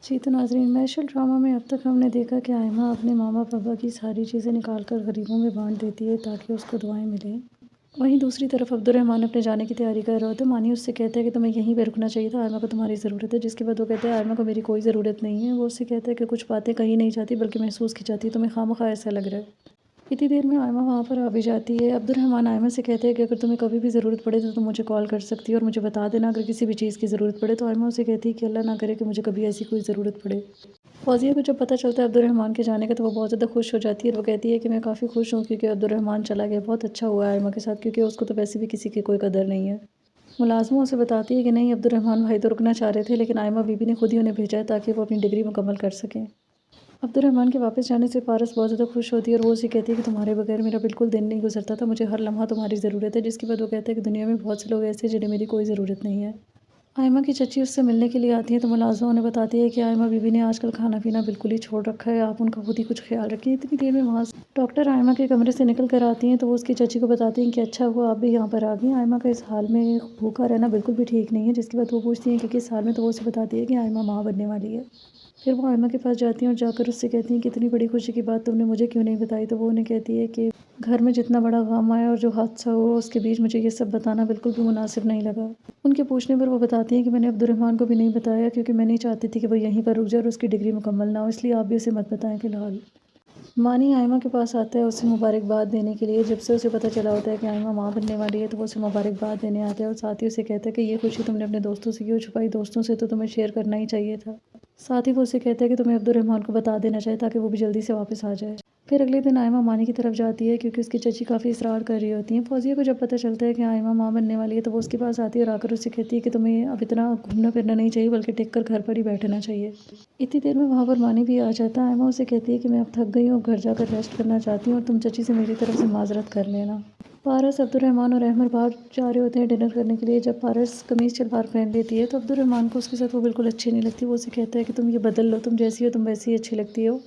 جی تو ناظرین، Michel drama میں اب تک ہم نے دیکھا کہ آئمہ اپنے ماما پاپا کی ساری چیزیں نکال کر غریبوں میں بانٹ دیتی ہے تاکہ اس کو دعائیں ملیں۔ وہیں دوسری طرف عبد الرحمن اپنے جانے کی تیاری کر رہا ہوتا ہے۔ مانی اس سے کہتا ہے کہ تمہیں یہیں پہ رکنا چاہیے تھا، آئمہ کو تمہاری ضرورت ہے، جس کے بعد وہ کہتا ہے آئمہ کو میری کوئی ضرورت نہیں ہے۔ وہ اس سے کہتا ہے کہ کچھ باتیں کہی نہیں جاتی بلکہ محسوس کی جاتی ہے، تمہیں خواہ ایسا لگ رہا ہے۔ اتنی دیر میں آئمہ وہاں پر آ بھی جاتی ہے۔ عبد الرحمن آئمہ سے کہتے ہیں کہ اگر تمہیں کبھی بھی ضرورت پڑے تو تم مجھے کال کر سکتی ہو اور مجھے بتا دینا اگر کسی بھی چیز کی ضرورت پڑے۔ تو آئمہ اسے کہتی ہے کہ اللہ نہ کرے کہ مجھے کبھی ایسی کوئی ضرورت پڑے۔ فوزیہ کو جب پتہ چلتا ہے عبد الرحمن کے جانے کا تو وہ بہت زیادہ خوش ہو جاتی ہے اور وہ کہتی ہے کہ میں کافی خوش ہوں کیونکہ عبد الرحمن چلا گیا، بہت اچھا ہوا ہے آئمہ کے ساتھ، کیونکہ اس کو تو ویسے بھی کسی کی کوئی قدر نہیں ہے۔ ملازمہ اسے بتاتی ہے کہ نہیں، عبد الرحمن بھائی تو رکنا چاہ رہے تھے لیکن آئمہ بی بی نے خود ہی انہیں بھیجا ہے تاکہ وہ اپنی ڈگری مکمل کر سکیں۔ عبد الرحمن کے واپس جانے سے پارس بہت زیادہ خوش ہوتی ہے اور وہ اسے کہتی ہے کہ تمہارے بغیر میرا بالکل دن نہیں گزرتا تھا، مجھے ہر لمحہ تمہاری ضرورت ہے، جس کے بعد وہ کہتا ہے کہ دنیا میں بہت سے لوگ ایسے ہیں جنہیں میری کوئی ضرورت نہیں ہے۔ آئمہ کی چچی اس سے ملنے کے لیے آتی ہیں تو ملازمہ انہیں بتاتی ہے کہ آئمہ بی بی نے آج کل کھانا پینا بالکل ہی چھوڑ رکھا ہے، آپ ان کا خود ہی کچھ خیال رکھیں۔ اتنی دیر میں وہاں سے ڈاکٹر آئمہ کے کمرے سے نکل کر آتی ہیں تو وہ اس کی چچی کو بتاتی ہیں کہ اچھا ہوا آپ بھی یہاں پر آ گئی، آئمہ کا اس حال میں بھوکا رہنا بالکل بھی ٹھیک نہیں ہے، جس کے بعد وہ پوچھتی ہیں کہ کس حال میں، تو وہ اسے بتاتی ہے کہ آئمہ ماں بننے والی ہے۔ پھر وہ آئمہ کے پاس جاتی ہیں اور جا کر اس سے کہتی ہیں کہ اتنی بڑی خوشی کی بات تم نے مجھے کیوں نہیں بتائی؟ تو وہ انہیں کہتی ہے کہ گھر میں جتنا بڑا غم آیا اور جو حادثہ ہوا اس کے بیچ مجھے یہ سب بتانا بالکل بھی مناسب نہیں لگا۔ ان کے پوچھنے پر وہ بتاتی ہیں کہ میں نے عبد الرحمن کو بھی نہیں بتایا کیونکہ میں نہیں چاہتی تھی کہ وہ یہیں پر رک جائے اور اس کی ڈگری مکمل نہ ہو، اس لیے آپ بھی اسے مت بتائیں فی الحال۔ مانی آئمہ کے پاس آتا ہے اسے مبارکباد دینے کے لیے۔ جب سے اسے پتہ چلا ہوتا ہے کہ آئمہ ماں بننے والی ہے تو وہ اسے مبارکباد دینے آتا ہے اور ساتھ ہی اسے کہتا ہے کہ یہ خوشی تم نے اپنے دوستوں سے کیوں چھپائی، دوستوں سے تو تمہیں شیئر کرنا ہی چاہیے تھا۔ ساتھ ہی وہ اسے کہتا ہے کہ تمہیں عبد الرحمن کو بتا دینا چاہیے تاکہ وہ بھی جلدی سے واپس آ جائے۔ پھر اگلے دن آئمہ مانی کی طرف جاتی ہے کیونکہ اس کی چچی کافی اصرار کر رہی ہوتی ہیں۔ فوزیہ کو جب پتہ چلتا ہے کہ آئمہ ماں بننے والی ہے تو وہ اس کے پاس آتی ہے اور آ کر اس سے کہتی ہے کہ تمہیں اب اتنا گھومنا پھرنا نہیں چاہیے بلکہ ٹک کر گھر پر ہی بیٹھنا چاہیے۔ اتنی دیر میں وہاں پر مانی بھی آ جاتا ہے۔ آئمہ اسے کہتی ہے کہ میں اب تھک گئی ہوں، گھر جا کر ریسٹ کرنا چاہتی ہوں اور تم چچی سے میری طرف سے معذرت کر لینا۔ پارس، عبد الرحمن اور احمر باہر جا رہے ہوتے ہیں ڈنر کرنے کے لیے۔ جب پارس قمیص شلوار پہن لیتی ہے تو عبد الرحمن کو اس کے ساتھ وہ بالکل اچھی نہیں لگتی۔ وہ اسے کہتا ہے کہ تم یہ بدل لو، تم جیسی ہو تم ویسی ہی اچھی لگتی ہو،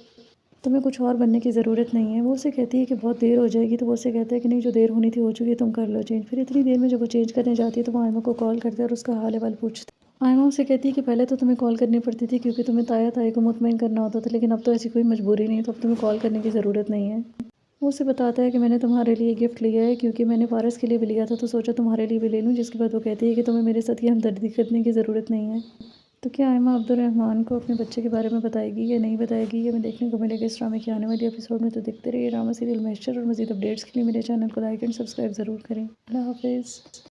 تمہیں کچھ اور بننے کی ضرورت نہیں ہے۔ وہ اسے کہتی ہے کہ بہت دیر ہو جائے گی تو وہ اسے کہتا ہے کہ نہیں، جو دیر ہونی تھی ہو چکی ہے، تم کر لو چینج۔ پھر اتنی دیر میں جب وہ چینج کرنے جاتی ہے تو وہ آئمہ کو کال کرتا ہے اور اس کا حال احوال پوچھتا ہے۔ آئمہ اسے کہتی ہے کہ پہلے تو تمہیں کال کرنی پڑتی تھی کیونکہ تمہیں تایا تائی کو مطمئن کرنا ہوتا تھا، لیکن اب تو ایسی کوئی مجبوری نہیں ہے، تو اب تمہیں کال کرنے کی ضرورت نہیں ہے۔ وہ اسے بتاتا ہے کہ میں نے تمہارے لیے گفٹ لیا ہے کیونکہ میں نے پارس کے لیے بھی لیا تھا تو سوچا تمہارے لیے بھی لے لوں، جس کے بعد وہ کہتی ہے کہ تمہیں میرے ساتھ یہ ہمدردی کرنے کی ضرورت نہیں ہے۔ تو کیا آئمہ عبد الرحمن کو اپنے بچے کے بارے میں بتائے گی یا نہیں بتائے گی، یہ ہمیں دیکھنے کو ملے گا اس ڈرامے کے آنے والے ایپیسوڈ میں۔ تو دیکھتے رہیے ڈرامہ سیریل میشر اور مزید اپڈیٹس کے لیے میرے چینل کو لائک اینڈ سبسکرائب ضرور کریں۔ اللہ حافظ۔